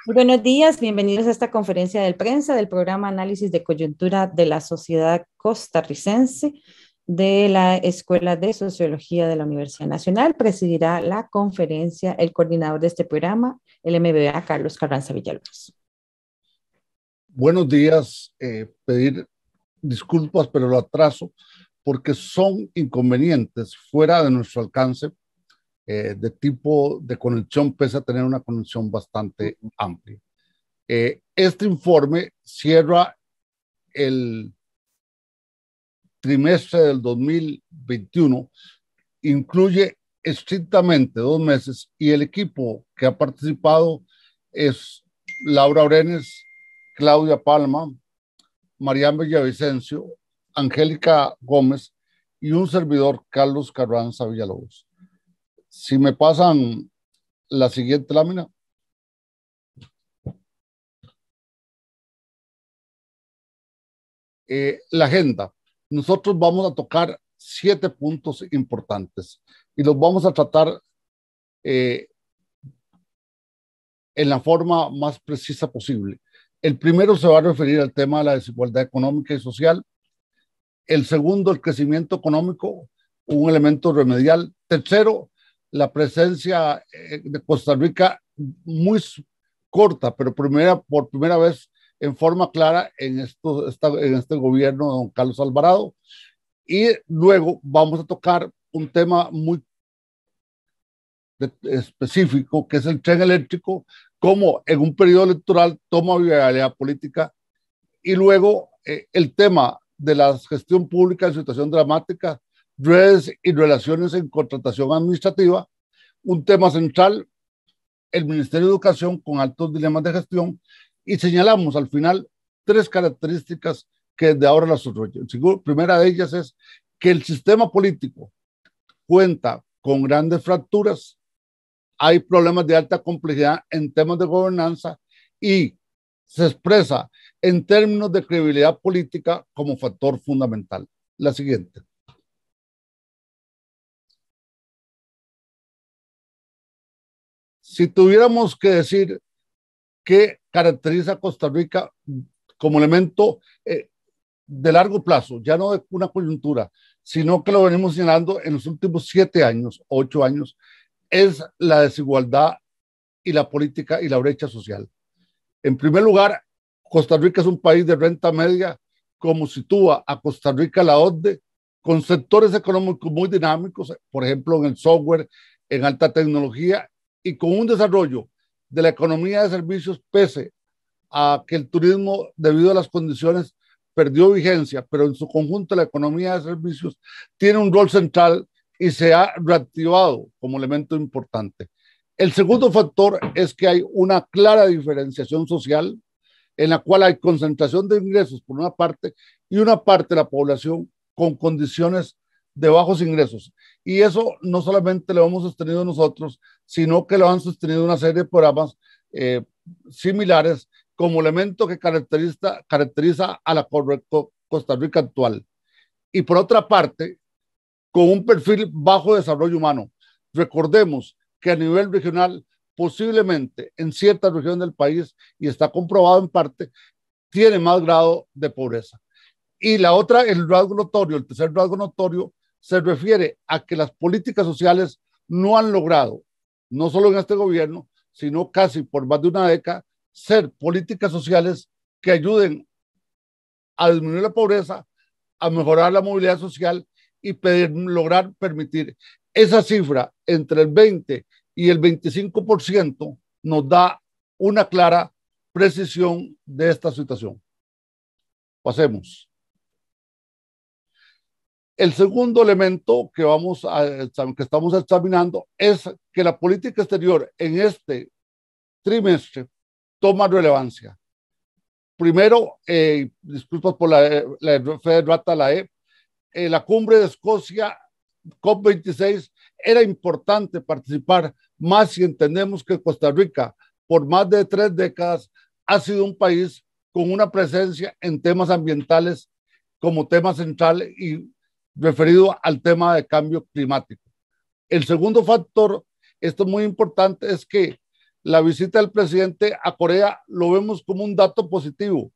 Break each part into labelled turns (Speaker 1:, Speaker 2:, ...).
Speaker 1: Muy buenos días, bienvenidos a esta conferencia de prensa del programa Análisis de Coyuntura de la Sociedad Costarricense de la Escuela de Sociología de la Universidad Nacional. Presidirá la conferencia el coordinador de este programa, el MBA, Carlos Carranza Villalobos.
Speaker 2: Buenos días, pedir disculpas, pero lo atraso porque son inconvenientes fuera de nuestro alcance de tipo de conexión, pese a tener una conexión bastante amplia. Este informe cierra el trimestre del 2021, incluye estrictamente 2 meses y el equipo que ha participado es Laura Orenes, Claudia Palma, Marián Villavicencio, Angélica Gómez y un servidor, Carlos Carranza Villalobos. Si me pasan la siguiente lámina. La agenda. Nosotros vamos a tocar 7 puntos importantes y los vamos a tratar en la forma más precisa posible. El primero se va a referir al tema de la desigualdad económica y social. El segundo, el crecimiento económico, un elemento remedial. Tercero, la presencia de Costa Rica muy corta, pero por primera vez en forma clara en este gobierno de don Carlos Alvarado. Y luego vamos a tocar un tema muy específico, que es el tren eléctrico, como en un periodo electoral toma viabilidad política. Y luego el tema de la gestión pública en situación dramática, redes y relaciones en contratación administrativa, un tema central, el Ministerio de Educación con altos dilemas de gestión, y señalamos al final 3 características que de ahora las subrayo. La primera de ellas es que el sistema político cuenta con grandes fracturas, hay problemas de alta complejidad en temas de gobernanza y se expresa en términos de credibilidad política como factor fundamental. La siguiente. Si tuviéramos que decir qué caracteriza a Costa Rica como elemento de largo plazo, ya no de una coyuntura, sino que lo venimos señalando en los últimos 7 años, 8 años, es la desigualdad y la política y la brecha social. En primer lugar, Costa Rica es un país de renta media, como sitúa a Costa Rica la OCDE, con sectores económicos muy dinámicos, por ejemplo, en el software, en alta tecnología, y con un desarrollo de la economía de servicios, pese a que el turismo, debido a las condiciones, perdió vigencia, pero en su conjunto la economía de servicios tiene un rol central y se ha reactivado como elemento importante. El segundo factor es que hay una clara diferenciación social en la cual hay concentración de ingresos por una parte y una parte de la población con condiciones de bajos ingresos. Y eso no solamente lo hemos sostenido nosotros, sino que lo han sostenido una serie de programas similares como elemento que caracteriza a la Costa Rica actual. Y por otra parte, con un perfil bajo de desarrollo humano. Recordemos que a nivel regional, posiblemente en ciertas regiones del país, y está comprobado en parte, tiene más grado de pobreza. Y la otra, el rasgo notorio, el tercer rasgo notorio, se refiere a que las políticas sociales no han logrado, no solo en este gobierno, sino casi por más de una década, ser políticas sociales que ayuden a disminuir la pobreza, a mejorar la movilidad social y lograr permitir esa cifra entre el 20 y el 25% nos da una clara precisión de esta situación. Pasemos. El segundo elemento que estamos examinando es que la política exterior en este trimestre toma relevancia. Primero, disculpas por la fe de rata, la cumbre de Escocia, COP26, era importante participar más si entendemos que Costa Rica, por más de 3 décadas, ha sido un país con una presencia en temas ambientales como tema central y referido al tema de cambio climático. El segundo factor, esto es muy importante, es que la visita del presidente a Corea lo vemos como un dato positivo,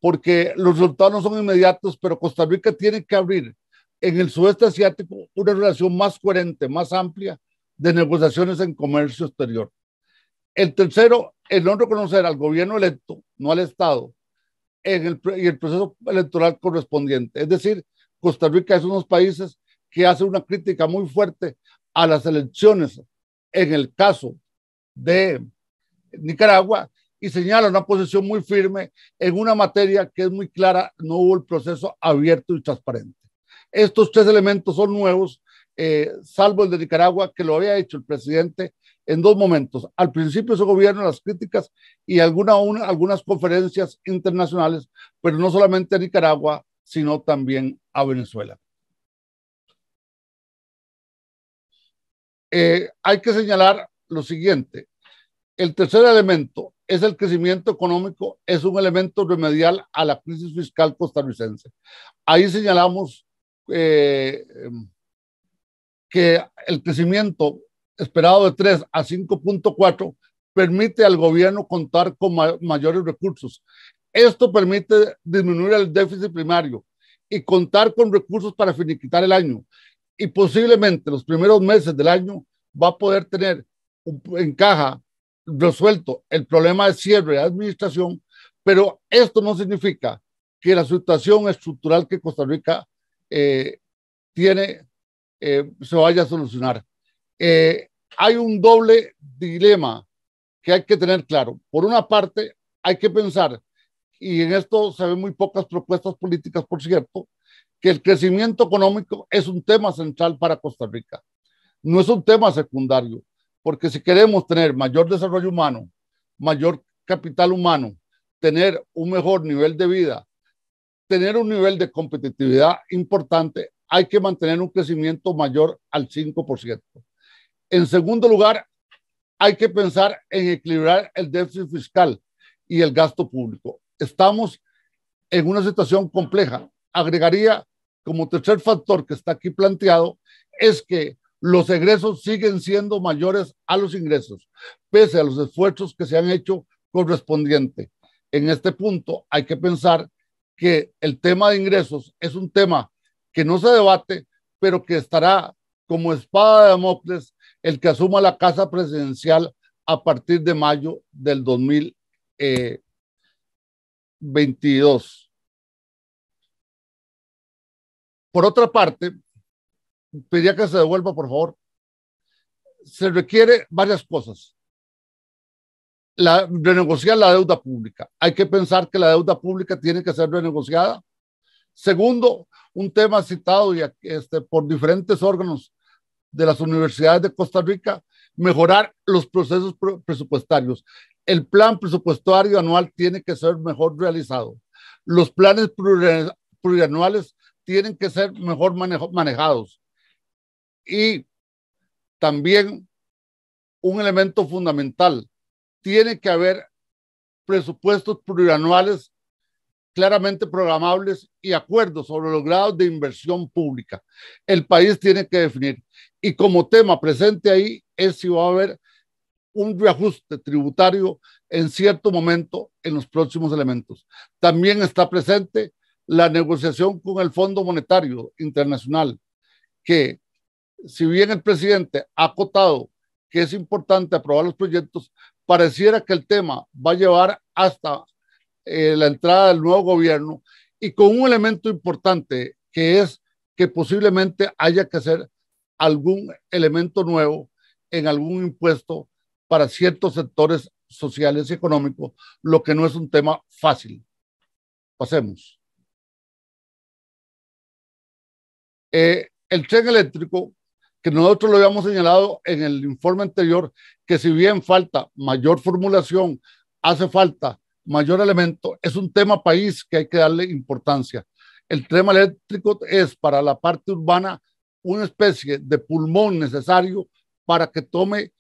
Speaker 2: porque los resultados no son inmediatos, pero Costa Rica tiene que abrir en el sudeste asiático una relación más coherente, más amplia de negociaciones en comercio exterior. El tercero, el no reconocer al gobierno electo, no al Estado, y el proceso electoral correspondiente. Es decir, Costa Rica es uno de los países que hace una crítica muy fuerte a las elecciones en el caso de Nicaragua y señala una posición muy firme en una materia que es muy clara, no hubo el proceso abierto y transparente. Estos tres elementos son nuevos, salvo el de Nicaragua, que lo había hecho el presidente en dos momentos. Al principio de su gobierno, las críticas y algunas conferencias internacionales, pero no solamente a Nicaragua, sino también a Venezuela. Hay que señalar lo siguiente. El tercer elemento es el crecimiento económico, es un elemento remedial a la crisis fiscal costarricense. Ahí señalamos que el crecimiento esperado de 3 a 5.4 permite al gobierno contar con mayores recursos. Esto permite disminuir el déficit primario y contar con recursos para finiquitar el año. Y posiblemente los primeros meses del año va a poder tener en caja resuelto el problema de cierre de administración, pero esto no significa que la situación estructural que Costa Rica tiene se vaya a solucionar. Hay un doble dilema que hay que tener claro. Por una parte, hay que pensar, y en esto se ven muy pocas propuestas políticas, por cierto, que el crecimiento económico es un tema central para Costa Rica. No es un tema secundario, porque si queremos tener mayor desarrollo humano, mayor capital humano, tener un mejor nivel de vida, tener un nivel de competitividad importante, hay que mantener un crecimiento mayor al 5%. En segundo lugar, hay que pensar en equilibrar el déficit fiscal y el gasto público. Estamos en una situación compleja. Agregaría como tercer factor que está aquí planteado es que los egresos siguen siendo mayores a los ingresos, pese a los esfuerzos que se han hecho correspondiente. En este punto hay que pensar que el tema de ingresos es un tema que no se debate, pero que estará como espada de Damocles el que asuma la casa presidencial a partir de mayo del 2022. Por otra parte, pediría que se devuelva, por favor. Se requiere varias cosas. Renegociar la deuda pública. Hay que pensar que la deuda pública tiene que ser renegociada. Segundo, un tema citado por diferentes órganos de las universidades de Costa Rica, mejorar los procesos presupuestarios. El plan presupuestario anual tiene que ser mejor realizado. Los planes plurianuales tienen que ser mejor manejados. Y también un elemento fundamental, tiene que haber presupuestos plurianuales claramente programables y acuerdos sobre los grados de inversión pública. El país tiene que definir. Y como tema presente ahí es si va a haber un reajuste tributario en cierto momento en los próximos elementos. También está presente la negociación con el Fondo Monetario Internacional, que si bien el presidente ha acotado que es importante aprobar los proyectos, pareciera que el tema va a llevar hasta la entrada del nuevo gobierno y con un elemento importante que es que posiblemente haya que hacer algún elemento nuevo en algún impuesto para ciertos sectores sociales y económicos, lo que no es un tema fácil. Pasemos. El tren eléctrico, que nosotros lo habíamos señalado en el informe anterior, que si bien falta mayor formulación, hace falta mayor elemento, es un tema país que hay que darle importancia. El tren eléctrico es para la parte urbana una especie de pulmón necesario para que tome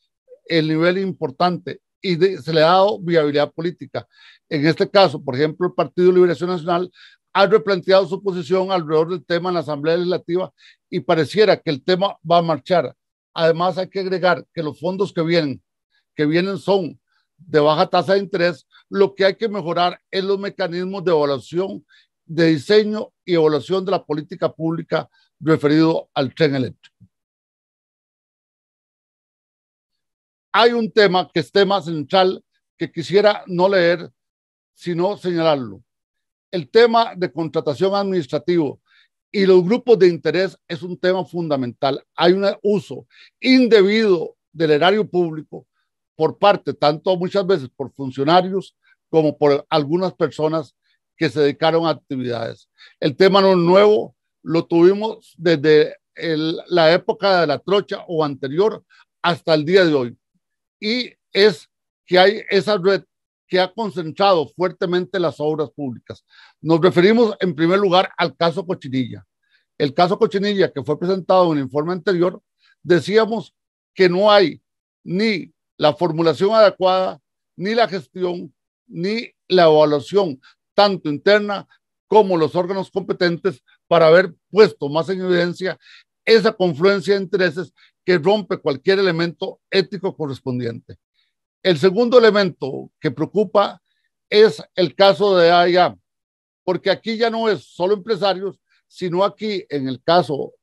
Speaker 2: el nivel importante y se le ha dado viabilidad política. En este caso, por ejemplo, el Partido de Liberación Nacional ha replanteado su posición alrededor del tema en la Asamblea Legislativa y pareciera que el tema va a marchar. Además, hay que agregar que los fondos que vienen, que vienen son de baja tasa de interés, lo que hay que mejorar es los mecanismos de evaluación, de diseño y evaluación de la política pública referido al tren eléctrico. Hay un tema que es tema central que quisiera no leer, sino señalarlo. El tema de contratación administrativo y los grupos de interés es un tema fundamental. Hay un uso indebido del erario público por parte, tanto muchas veces por funcionarios como por algunas personas que se dedicaron a actividades. El tema no es nuevo, lo tuvimos desde la época de la trocha o anterior hasta el día de hoy. Y es que hay esa red que ha concentrado fuertemente las obras públicas. Nos referimos en primer lugar al caso Cochinilla. El caso Cochinilla, que fue presentado en el informe anterior, decíamos que no hay ni la formulación adecuada, ni la gestión, ni la evaluación, tanto interna como los órganos competentes, para haber puesto más en evidencia esa confluencia de intereses que rompe cualquier elemento ético correspondiente. El segundo elemento que preocupa es el caso de AIA, porque aquí ya no es solo empresarios, sino aquí en el caso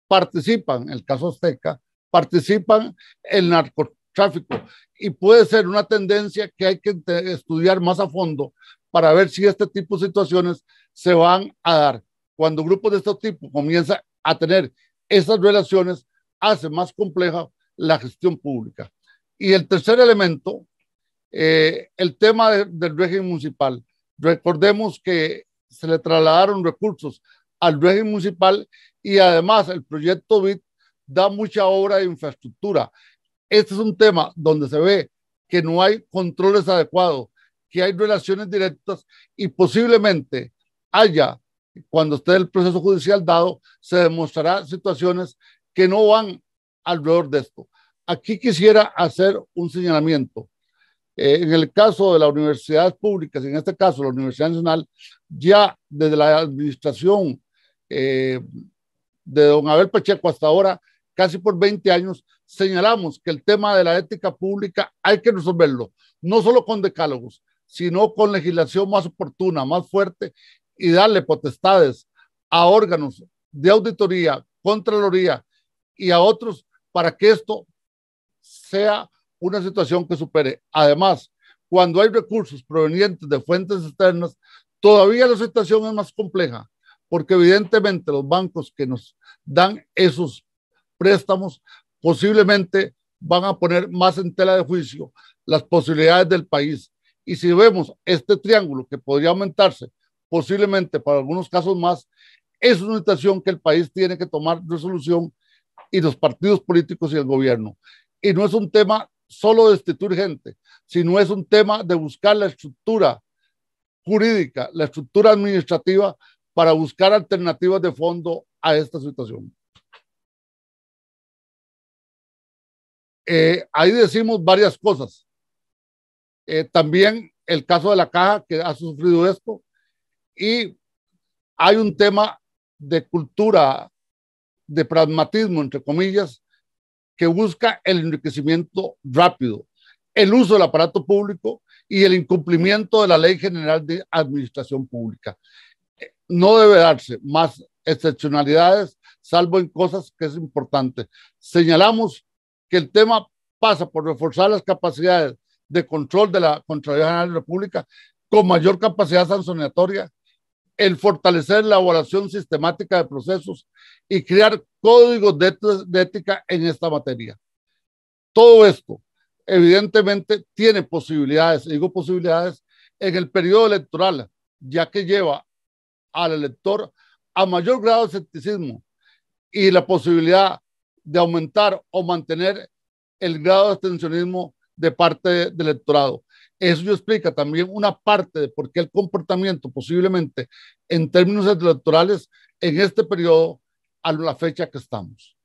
Speaker 2: participan, en el caso Azteca, participan el narcotráfico y puede ser una tendencia que hay que estudiar más a fondo para ver si este tipo de situaciones se van a dar. Cuando grupos de este tipo comienzan a tener esas relaciones, hace más compleja la gestión pública. Y el tercer elemento, el tema del régimen municipal. Recordemos que se le trasladaron recursos al régimen municipal y además el proyecto BID da mucha obra de infraestructura. Este es un tema donde se ve que no hay controles adecuados, que hay relaciones directas y posiblemente haya, cuando esté el proceso judicial dado, se demostrará situaciones que no van alrededor de esto. Aquí quisiera hacer un señalamiento. En el caso de las universidades públicas, en este caso la Universidad Nacional, ya desde la administración de don Abel Pacheco hasta ahora, casi por 20 años, señalamos que el tema de la ética pública hay que resolverlo, no solo con decálogos, sino con legislación más oportuna, más fuerte, y darle potestades a órganos de auditoría, contraloría y a otros para que esto sea una situación que supere. Además, cuando hay recursos provenientes de fuentes externas, todavía la situación es más compleja, porque evidentemente los bancos que nos dan esos préstamos posiblemente van a poner más en tela de juicio las posibilidades del país. Y si vemos este triángulo que podría aumentarse posiblemente para algunos casos más, es una situación que el país tiene que tomar resolución, y los partidos políticos y el gobierno. Y no es un tema solo de destituir gente, sino es un tema de buscar la estructura jurídica, la estructura administrativa para buscar alternativas de fondo a esta situación. Ahí decimos varias cosas. También el caso de la Caja, que ha sufrido esto, y hay un tema de cultura, de pragmatismo, entre comillas, que busca el enriquecimiento rápido, el uso del aparato público y el incumplimiento de la Ley General de Administración Pública. No debe darse más excepcionalidades, salvo en cosas que es importante. Señalamos que el tema pasa por reforzar las capacidades de control de la Contraloría General de la República con mayor capacidad sancionatoria, el fortalecer la evaluación sistemática de procesos y crear códigos de ética en esta materia. Todo esto, evidentemente, tiene posibilidades, digo posibilidades, en el periodo electoral, ya que lleva al elector a mayor grado de escepticismo y la posibilidad de aumentar o mantener el grado de abstencionismo de parte del electorado. Eso explica también una parte de por qué el comportamiento posiblemente en términos electorales en este periodo a la fecha que estamos.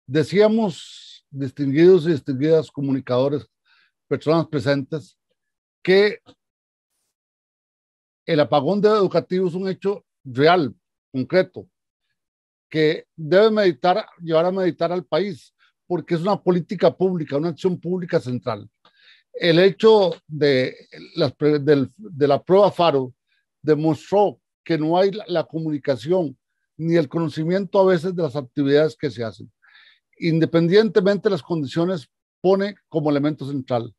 Speaker 2: Decíamos, distinguidos y distinguidas comunicadores, personas presentes, que el apagón educativo es un hecho real, concreto, que debe meditar, llevar a meditar al país, porque es una política pública, una acción pública central. El hecho de la prueba Faro demostró que no hay la comunicación ni el conocimiento a veces de las actividades que se hacen. Independientemente de las condiciones, pone como elemento central.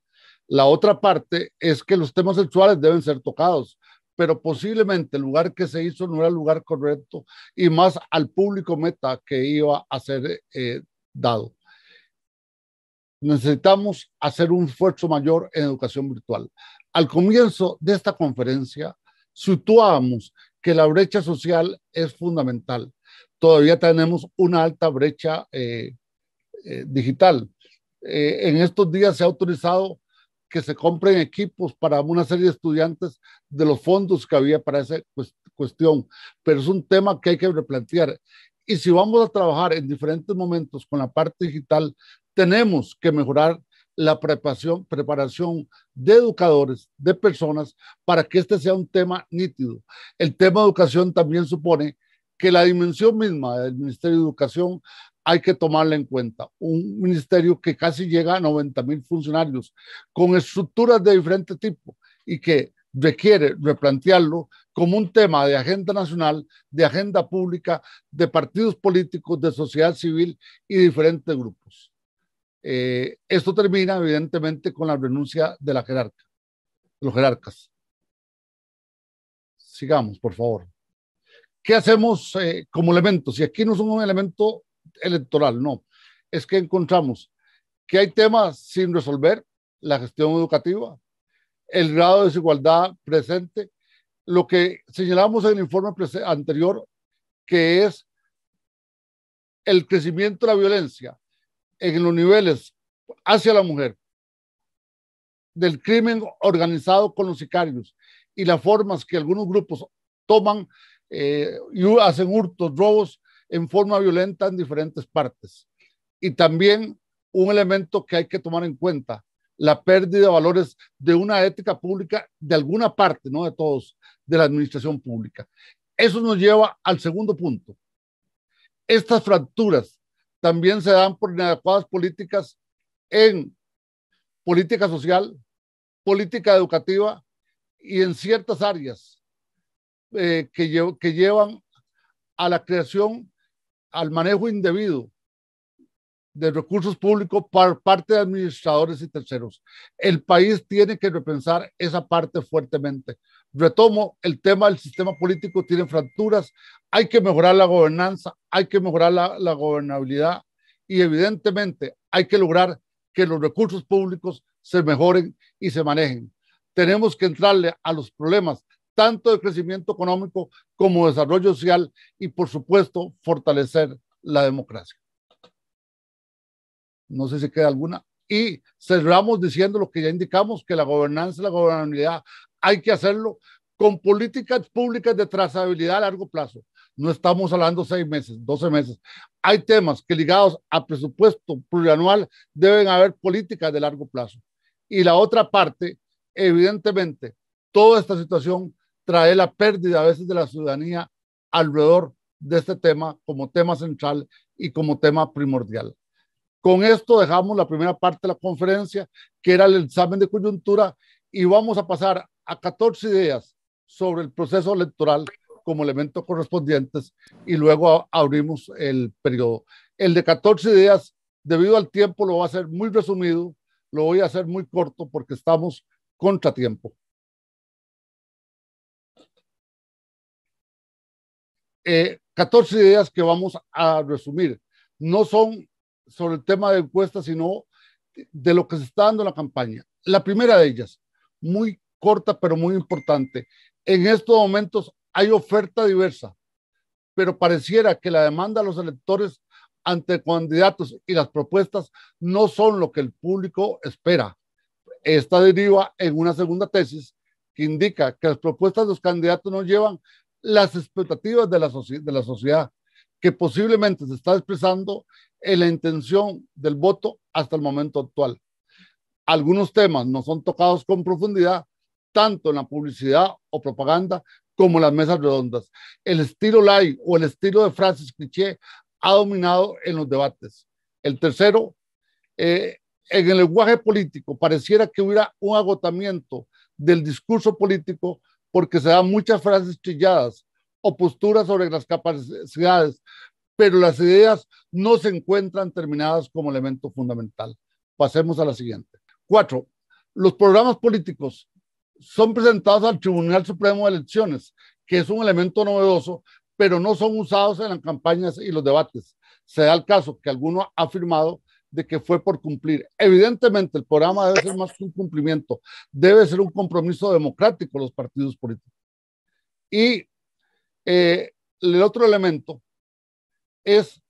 Speaker 2: La otra parte es que los temas sexuales deben ser tocados, pero posiblemente el lugar que se hizo no era el lugar correcto y más al público meta que iba a ser dado. Necesitamos hacer un esfuerzo mayor en educación virtual. Al comienzo de esta conferencia, situábamos que la brecha social es fundamental. Todavía tenemos una alta brecha digital. En estos días se ha autorizado que se compren equipos para una serie de estudiantes de los fondos que había para esa cuestión, pero es un tema que hay que replantear. Y si vamos a trabajar en diferentes momentos con la parte digital, tenemos que mejorar la preparación de educadores, de personas, para que este sea un tema nítido. El tema de educación también supone que la dimensión misma del Ministerio de Educación hay que tomarla en cuenta. Un ministerio que casi llega a 90,000 funcionarios, con estructuras de diferente tipo y que requiere replantearlo como un tema de agenda nacional, de agenda pública, de partidos políticos, de sociedad civil y diferentes grupos. Esto termina evidentemente con la renuncia de los jerarcas. Sigamos, por favor. ¿Qué hacemos como elementos? Y aquí no son un elemento electoral, no. Es que encontramos que hay temas sin resolver, la gestión educativa, el grado de desigualdad presente, lo que señalamos en el informe anterior, que es el crecimiento de la violencia en los niveles hacia la mujer, del crimen organizado con los sicarios y las formas que algunos grupos toman y hacen hurtos, robos en forma violenta en diferentes partes. Y también un elemento que hay que tomar en cuenta, la pérdida de valores de una ética pública de alguna parte, no de todos, de la administración pública. Eso nos lleva al segundo punto. Estas fracturas también se dan por inadecuadas políticas en política social, política educativa y en ciertas áreas que llevan a la creación, al manejo indebido de recursos públicos por parte de administradores y terceros. El país tiene que repensar esa parte fuertemente. Retomo el tema del sistema político, tiene fracturas, hay que mejorar la gobernanza, hay que mejorar la gobernabilidad y evidentemente hay que lograr que los recursos públicos se mejoren y se manejen. Tenemos que entrarle a los problemas tanto de crecimiento económico como desarrollo social y, por supuesto, fortalecer la democracia. No sé si queda alguna. Y cerramos diciendo lo que ya indicamos, que la gobernanza y la gobernabilidad hay que hacerlo con políticas públicas de trazabilidad a largo plazo. No estamos hablando 6 meses, 12 meses. Hay temas que ligados a presupuesto plurianual deben haber políticas de largo plazo. Y la otra parte, evidentemente, toda esta situación trae la pérdida a veces de la ciudadanía alrededor de este tema como tema central y como tema primordial. Con esto dejamos la primera parte de la conferencia, que era el examen de coyuntura, y vamos a pasar a 14 ideas sobre el proceso electoral como elementos correspondientes y luego abrimos el periodo. El de 14 ideas, debido al tiempo, lo voy a hacer muy resumido, lo voy a hacer muy corto porque estamos contratiempo. 14 ideas que vamos a resumir. No son sobre el tema de encuestas, sino de lo que se está dando en la campaña. La primera de ellas, muy corta pero muy importante. En estos momentos hay oferta diversa, pero pareciera que la demanda de los electores ante candidatos y las propuestas no son lo que el público espera. Esta deriva en una segunda tesis que indica que las propuestas de los candidatos no llevan las expectativas de la sociedad, que posiblemente se está expresando en la intención del voto hasta el momento actual. Algunos temas no son tocados con profundidad, tanto en la publicidad o propaganda como las mesas redondas. El estilo live o el estilo de frases cliché ha dominado en los debates. El tercero, en el lenguaje político pareciera que hubiera un agotamiento del discurso político porque se dan muchas frases trilladas o posturas sobre las capacidades, pero las ideas no se encuentran terminadas como elemento fundamental. Pasemos a la siguiente. 4. Los programas políticos son presentados al Tribunal Supremo de Elecciones, que es un elemento novedoso, pero no son usados en las campañas y los debates. Se da el caso que alguno ha afirmado de que fue por cumplir. Evidentemente, el programa debe ser más que un cumplimiento, debe ser un compromiso democrático de los partidos políticos. Y el otro elemento es,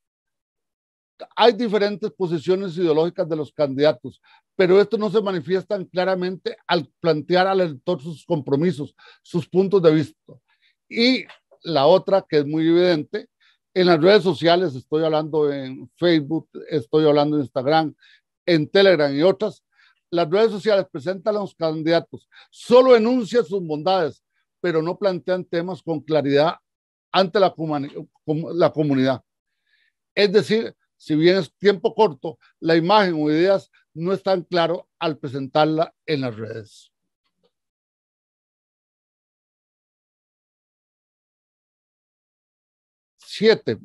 Speaker 2: hay diferentes posiciones ideológicas de los candidatos, pero esto no se manifiesta claramente al plantear al elector sus compromisos, sus puntos de vista. Y la otra, que es muy evidente, en las redes sociales, estoy hablando en Facebook, estoy hablando en Instagram, en Telegram y otras, las redes sociales presentan a los candidatos, solo enuncian sus bondades, pero no plantean temas con claridad ante la comunidad. Es decir, si bien es tiempo corto, la imagen o ideas no están claras al presentarla en las redes. Siete,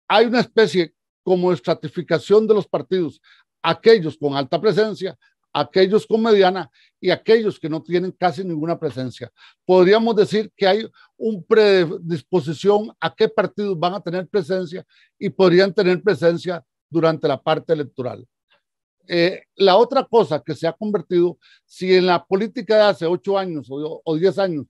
Speaker 2: hay una especie como estratificación de los partidos, aquellos con alta presencia, aquellos con mediana y aquellos que no tienen casi ninguna presencia. Podríamos decir que hay una predisposición a qué partidos van a tener presencia y podrían tener presencia durante la parte electoral. La otra cosa que se ha convertido, si en la política de hace 8 años o 10 años,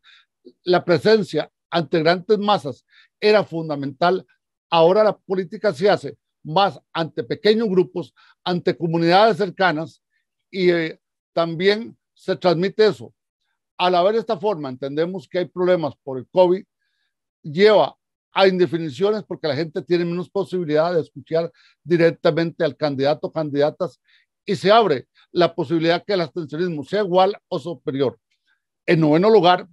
Speaker 2: la presencia ante grandes masas era fundamental, ahora la política se hace más ante pequeños grupos, ante comunidades cercanas y también se transmite eso. Al haber esta forma, entendemos que hay problemas por el COVID, lleva a indefiniciones porque la gente tiene menos posibilidad de escuchar directamente al candidato o candidatas y se abre la posibilidad que el abstencionismo sea igual o superior. En noveno lugar,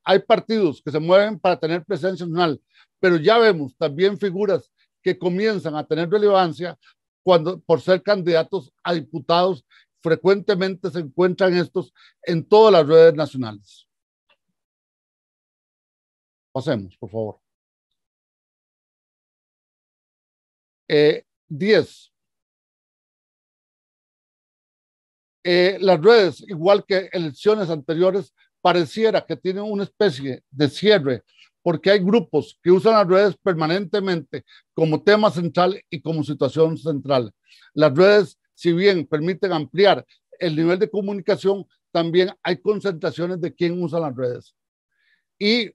Speaker 2: hay partidos que se mueven para tener presencia nacional, pero ya vemos también figuras que comienzan a tener relevancia cuando por ser candidatos a diputados frecuentemente se encuentran estos en todas las redes nacionales. Pasemos, por favor. 10. Las redes, igual que elecciones anteriores, pareciera que tienen una especie de cierre, porque hay grupos que usan las redes permanentemente como tema central y como situación central. Las redes, si bien permiten ampliar el nivel de comunicación, también hay concentraciones de quién usa las redes. Y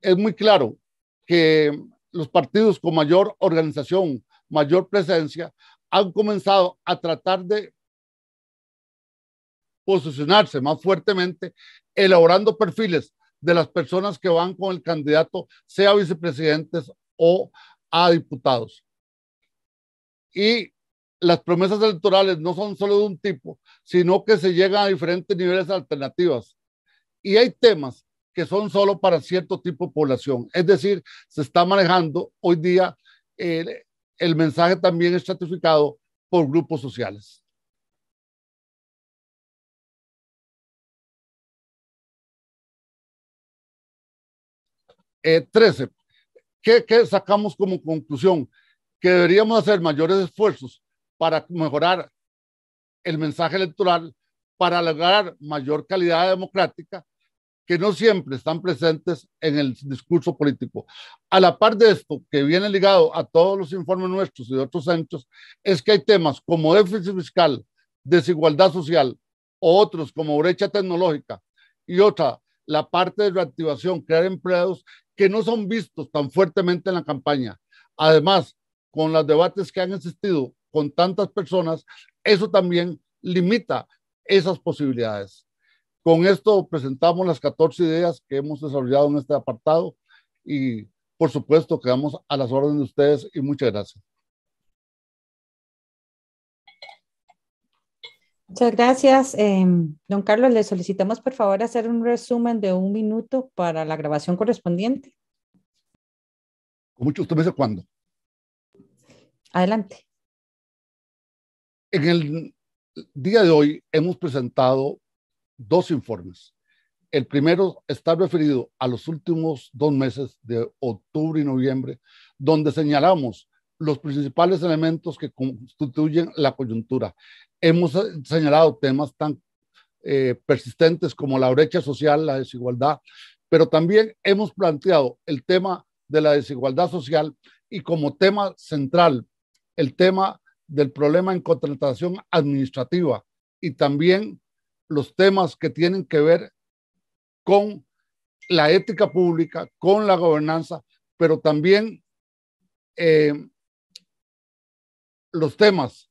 Speaker 2: es muy claro que los partidos con mayor organización, mayor presencia, han comenzado a tratar de posicionarse más fuertemente, elaborando perfiles de las personas que van con el candidato, sea vicepresidentes o a diputados. Y las promesas electorales no son solo de un tipo, sino que se llegan a diferentes niveles alternativas. Y hay temas que son solo para cierto tipo de población. Es decir, se está manejando hoy día el mensaje también estratificado por grupos sociales. 13. ¿Qué sacamos como conclusión? Que deberíamos hacer mayores esfuerzos para mejorar el mensaje electoral, para lograr mayor calidad democrática, que no siempre están presentes en el discurso político. A la par de esto, que viene ligado a todos los informes nuestros y de otros centros, es que hay temas como déficit fiscal, desigualdad social, o otros como brecha tecnológica, y otra, la parte de reactivación, crear empleos, que no son vistos tan fuertemente en la campaña. Además, con los debates que han existido con tantas personas, eso también limita esas posibilidades. Con esto presentamos las 14 ideas que hemos desarrollado en este apartado y por supuesto quedamos a las órdenes de ustedes y muchas gracias.
Speaker 1: Muchas gracias. Don Carlos, le solicitamos por favor hacer un resumen de 1 minuto para la grabación correspondiente.
Speaker 2: Con mucho, usted me dice cuándo.
Speaker 1: Adelante.
Speaker 2: En el día de hoy hemos presentado 2 informes. El primero está referido a los últimos 2 meses de octubre y noviembre, donde señalamos los principales elementos que constituyen la coyuntura. Hemos señalado temas tan persistentes como la brecha social, la desigualdad, pero también hemos planteado el tema de la desigualdad social y como tema central el tema del problema en contratación administrativa y también los temas que tienen que ver con la ética pública, con la gobernanza, pero también los temas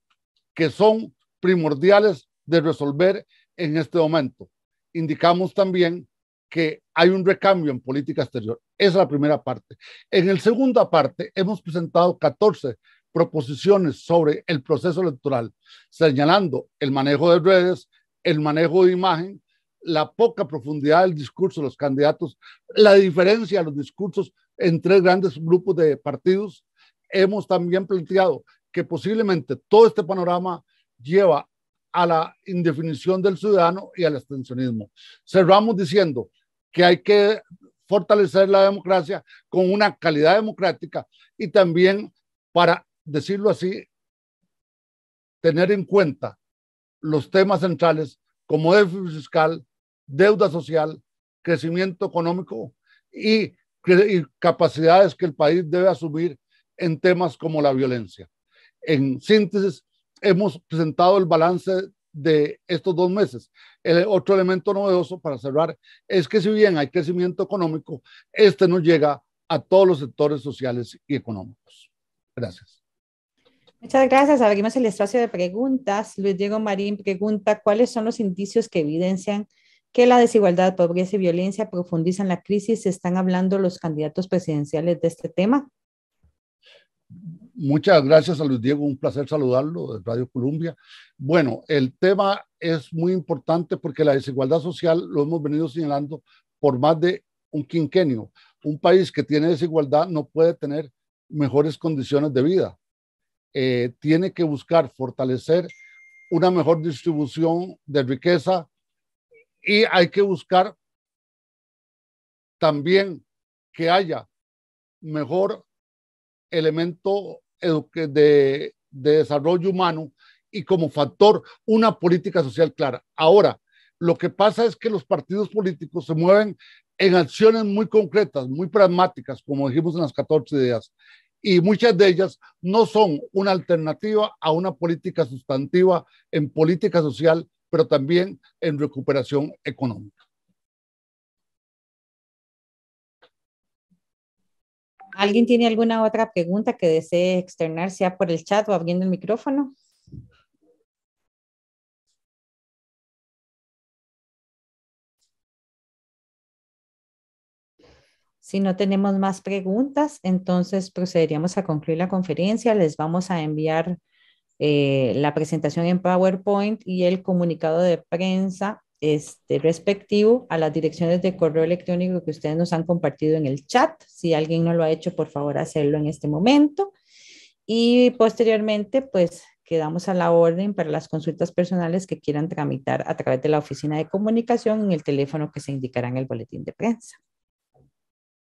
Speaker 2: que son primordiales de resolver en este momento. Indicamos también que hay un recambio en política exterior. Esa es la primera parte. En la segunda parte hemos presentado 14 proposiciones sobre el proceso electoral, señalando el manejo de redes, el manejo de imagen, la poca profundidad del discurso de los candidatos, la diferencia de los discursos en 3 grandes grupos de partidos. Hemos también planteado que posiblemente todo este panorama lleva a la indefinición del ciudadano y al abstencionismo. Cerramos diciendo que hay que fortalecer la democracia con una calidad democrática y también, para decirlo así, tener en cuenta los temas centrales como déficit fiscal, deuda social, crecimiento económico y capacidades que el país debe asumir en temas como la violencia. En síntesis, hemos presentado el balance de estos 2 meses. El otro elemento novedoso para cerrar es que si bien hay crecimiento económico, este no llega a todos los sectores sociales y económicos. Gracias.
Speaker 1: Muchas gracias. Abrimos el espacio de preguntas. Luis Diego Marín pregunta, ¿cuáles son los indicios que evidencian que la desigualdad, pobreza y violencia profundizan la crisis? ¿Están hablando los candidatos presidenciales de este tema?
Speaker 2: Muchas gracias a Luis Diego, un placer saludarlo de Radio Colombia. Bueno, el tema es muy importante porque la desigualdad social lo hemos venido señalando por más de un quinquenio. Un país que tiene desigualdad no puede tener mejores condiciones de vida. Tiene que buscar fortalecer una mejor distribución de riqueza y hay que buscar también que haya mejor elemento de desarrollo humano y como factor una política social clara. Ahora, lo que pasa es que los partidos políticos se mueven en acciones muy concretas, muy pragmáticas, como dijimos en las 14 ideas, y muchas de ellas no son una alternativa a una política sustantiva en política social, pero también en recuperación económica.
Speaker 1: ¿Alguien tiene alguna otra pregunta que desee externar, sea por el chat o abriendo el micrófono? Si no tenemos más preguntas, entonces procederíamos a concluir la conferencia. Les vamos a enviar la presentación en PowerPoint y el comunicado de prensa respectivo a las direcciones de correo electrónico que ustedes nos han compartido en el chat. Si alguien no lo ha hecho, por favor, hacerlo en este momento. Y posteriormente, pues quedamos a la orden para las consultas personales que quieran tramitar a través de la oficina de comunicación en el teléfono que se indicará en el boletín de prensa.